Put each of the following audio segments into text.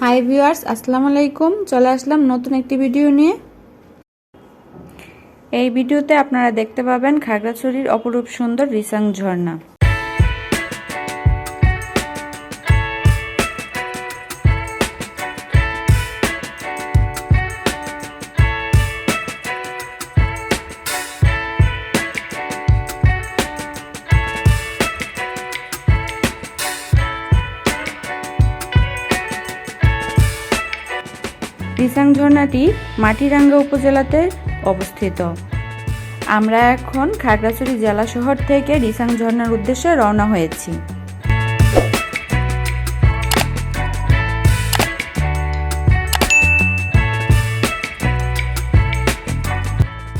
Hi viewers, আসসালামু আলাইকুম। চলে আসলাম নতুন একটি ভিডিও নিয়ে। এই ভিডিওতে আপনারা দেখতে পাবেন খাগড়াছড়ির অপরূপ সুন্দর রিসাং ঝর্ণা। রিসাং ঝর্ণাটি মাটিরাঙ্গা উপজেলাতে অবস্থিত। আমরা এখন খাগড়াছড়ি জেলা শহর থেকে রিসাং ঝর্ণার উদ্দেশ্যে রওনা হয়েছি।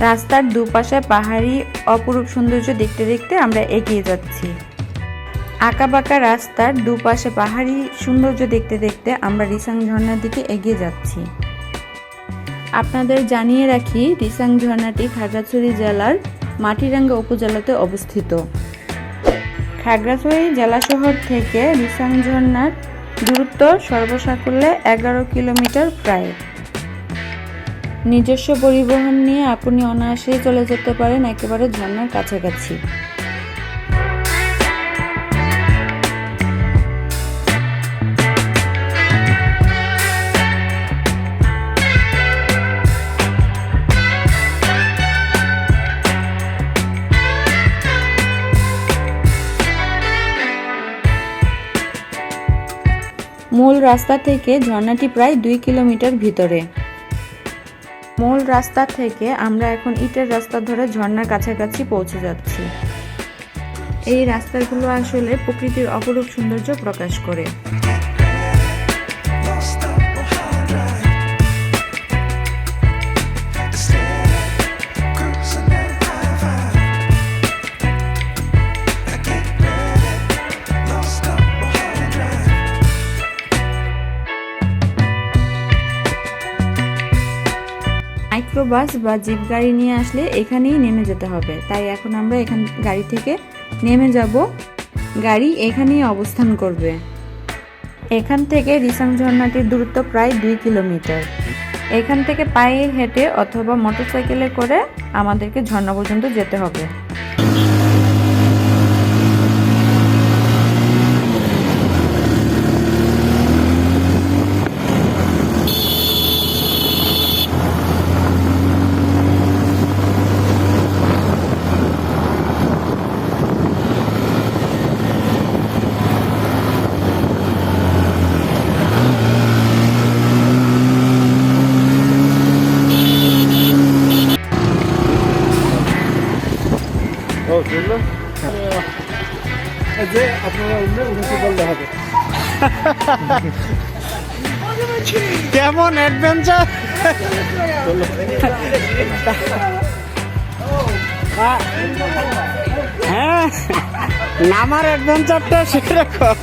রাস্তার দুপাশে পাহাড়ি অপরূপ সৌন্দর্য দেখতে দেখতে আমরা এগিয়ে যাচ্ছি। আঁকাবাঁকা রাস্তার দুপাশে পাহাড়ি সৌন্দর্য দেখতে দেখতে আমরা রিসাং ঝর্ণার দিকে এগিয়ে যাচ্ছি। আপনাদের জানিয়ে রাখি, রিসাং ঝর্ণাটি খাগড়াছড়ি জেলার মাটিরাঙ্গা উপজেলাতে অবস্থিত। খাগড়াছড়ি জেলা শহর থেকে রিসাং ঝর্ণার দূরত্ব সর্বসাকুল্যে 11 কিলোমিটার প্রায়। নিজস্ব পরিবহন নিয়ে আপনি অনায়াসেই চলে যেতে পারেন একেবারে ঝর্ণার কাছাকাছি। মূল রাস্তা থেকে ঝর্ণাটি প্রায় 2 কিলোমিটার ভিতরে। মূল রাস্তা থেকে আমরা এখন ইটের রাস্তা ধরে ঝর্ণার কাছাকাছি পৌঁছে যাচ্ছি। এই রাস্তাগুলো আসলে প্রকৃতির অপরূপ সৌন্দর্য প্রকাশ করে। মাইক্রোবাস বা জিপ গাড়ি নিয়ে আসলে এখানেই নেমে যেতে হবে, তাই এখন আমরা এখান গাড়ি থেকে নেমে যাব। গাড়ি এখানেই অবস্থান করবে। এখান থেকে রিসাং ঝর্ণাটির দূরত্ব প্রায় 2 কিলোমিটার। এখান থেকে পায়ে হেঁটে অথবা মোটরসাইকেলে করে আমাদেরকে ঝর্ণা পর্যন্ত যেতে হবে। কেমন অ্যাডভেঞ্চার! হ্যাঁ, নামার অ্যাডভেঞ্চারটা সেরকম।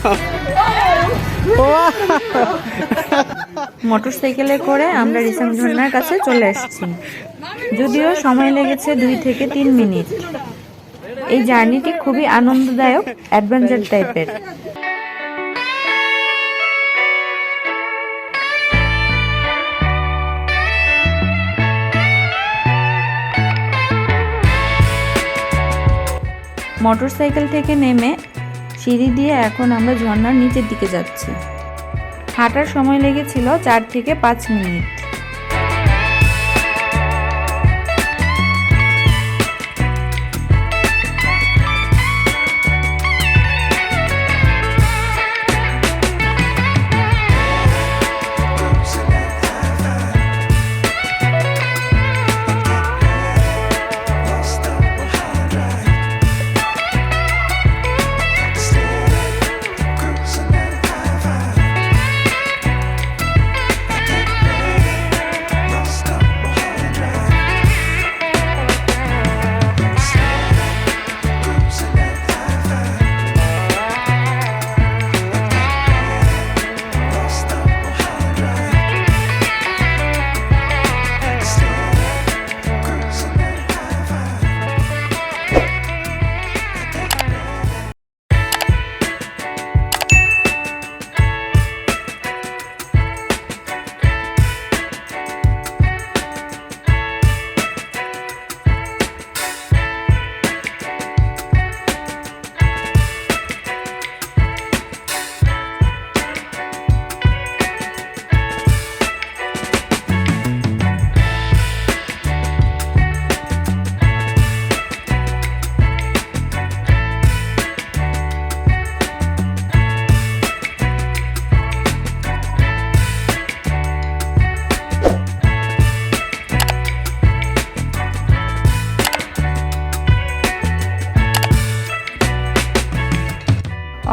মোটরসাইকেলে করে আমরা রিসাং ঝর্ণার কাছে চলে এসেছি। যদিও সময় লেগেছে 2 থেকে 3 মিনিট। এই জার্নিটি খুবই আনন্দদায়ক, অ্যাডভেঞ্চার টাইপের। মোটরসাইকেল থেকে নেমে সিঁড়ি দিয়ে এখন আমরা ঝর্ণার নিচের দিকে যাচ্ছি। হাঁটার সময় লেগেছিল 4 থেকে 5 মিনিট।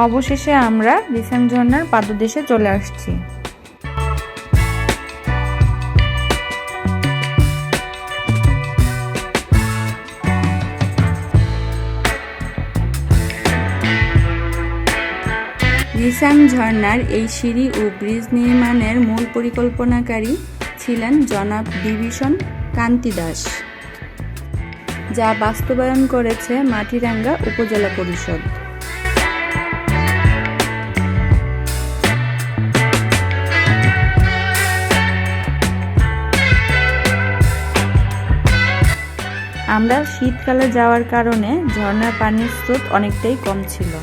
অবশেষে আমরা রিসাং ঝর্ণার পাদদেশে চলে আসছি। রিসাং ঝর্ণার এই সিঁড়ি ও ব্রিজ নির্মাণের মূল পরিকল্পনাকারী ছিলেন জনাব বিভীষণ কান্তি দাস, যা বাস্তবায়ন করেছে মাটিরাঙ্গা উপজেলা পরিষদ। আমরা শীতকালে যাওয়ার কারণে ঝর্ণার পানির স্রোত অনেকটাই কম ছিল।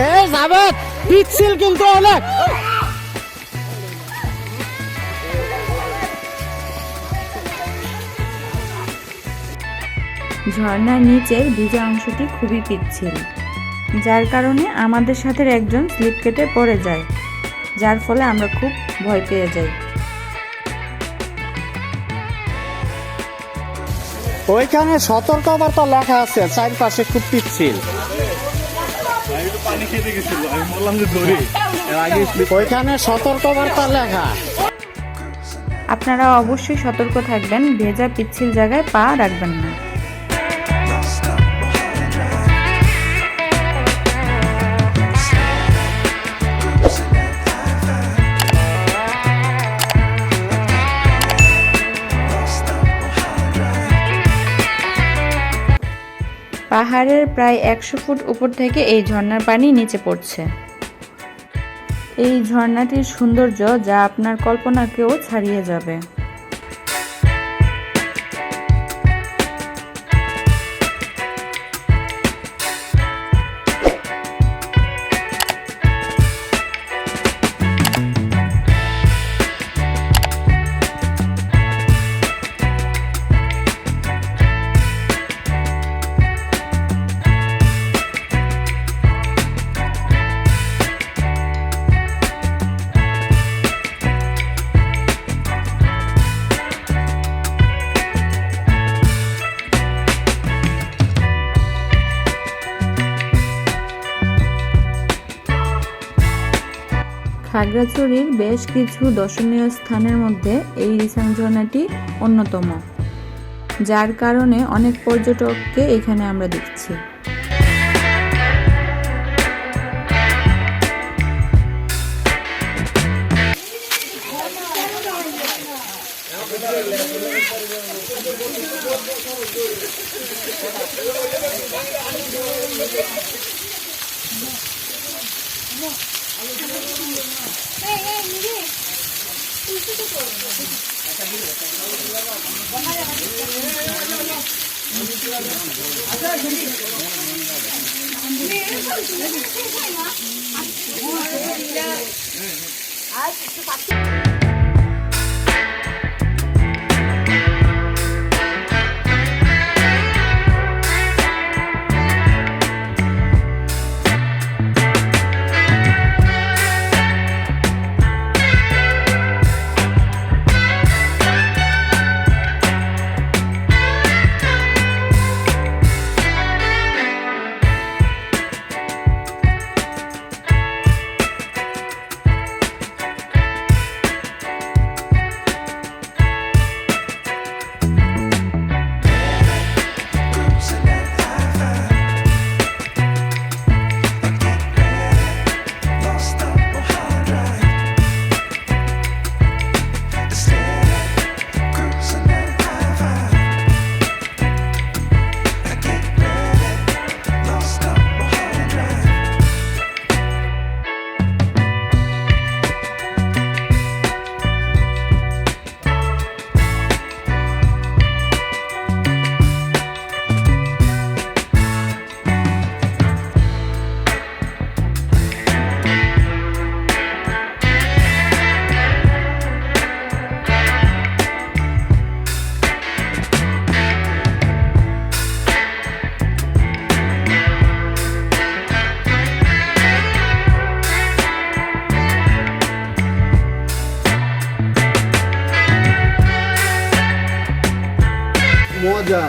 এই যাবে পিচ্ছিল কিন্তু অনেক। ঝর্ণার নিচের ভিজা অংশটি খুবই পিচ্ছিল, যার কারণে আমাদের সাথে একজন স্লিপ কেটে পড়ে যায়, যার ফলে আমরা খুব ভয় পেয়ে যাই। ওইখানে সতর্কবার্তা লেখা আছে, চারপাশে খুব পিচ্ছিল। ওইখানে সতর্কবার্তা লেখা। আপনারা অবশ্যই সতর্ক থাকবেন, ভেজা পিচ্ছিল জায়গায় পা রাখবেন না। পাহাড়ের প্রায় 100 ফুট উপর থেকে এই ঝর্ণার পানি নিচে পড়ছে। এই ঝর্ণাটির সৌন্দর্য যা আপনার কল্পনাকেও ছাড়িয়ে যাবে। খাগড়াছড়ির বেশ কিছু দর্শনীয় স্থানের মধ্যে এই রিসাং ঝর্ণাটি অন্যতম, যার কারণে অনেক পর্যটককে এখানে আমরা দেখছি। যা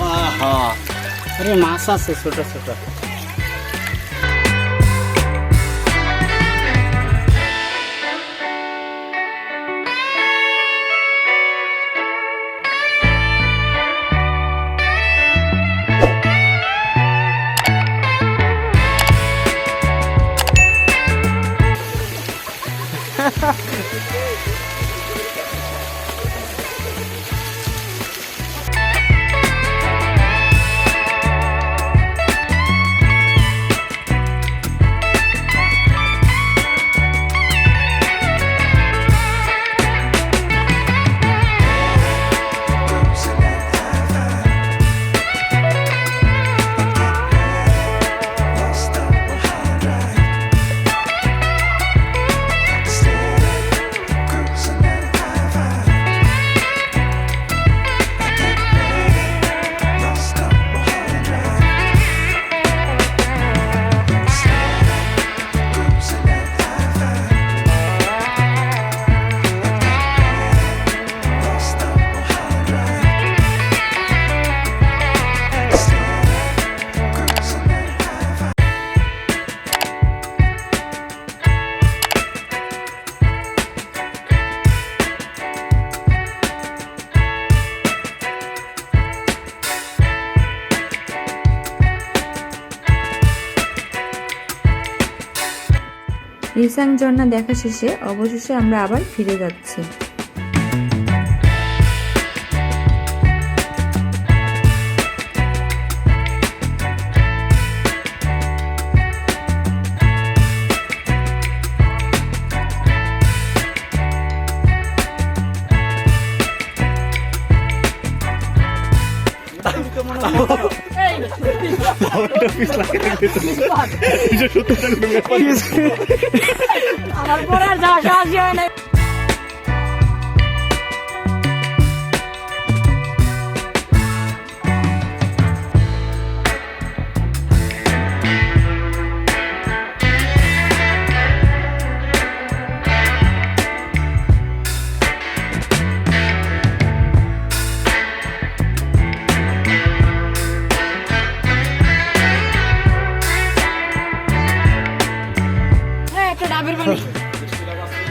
আহা আরে মাছ আছে ছোট ছোট। রিসাং ঝর্ণা দেখা শেষে অবশেষে আমরা আবার ফিরে যাচ্ছি। আমার পরে আর যাওয়া সাহস হয় না।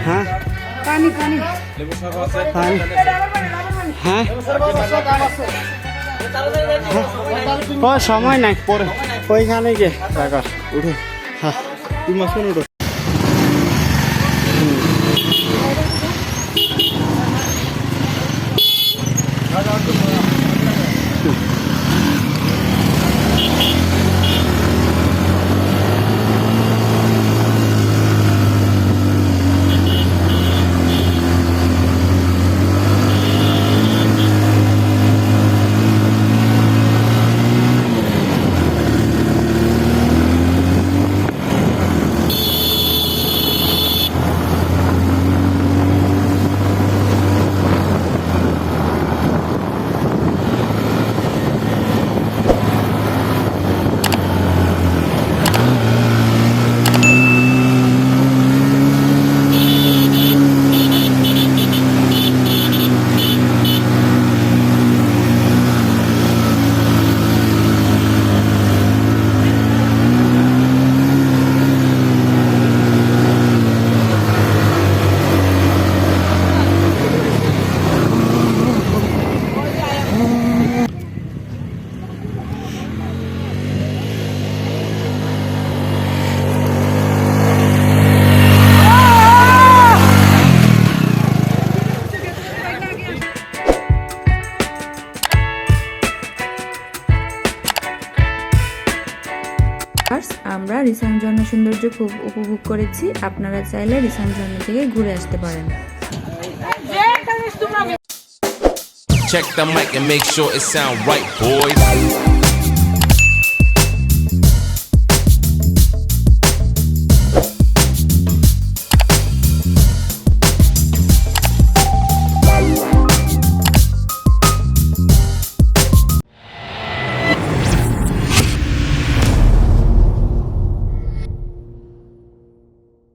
হ্যাঁ পানি পানি পানি হ্যাঁ ও সময় নাই পরে ওইখানে গিয়ে টাকা উঠো। হ্যাঁ তুই মাঝখানে উঠো। আমরা রিসাং ঝর্ণা সৌন্দর্য খুব উপভোগ করেছি। আপনারা চাইলে রিসাং ঝর্ণা থেকে ঘুরে আসতে পারেন। Check the mic and make sure it sound right, boys.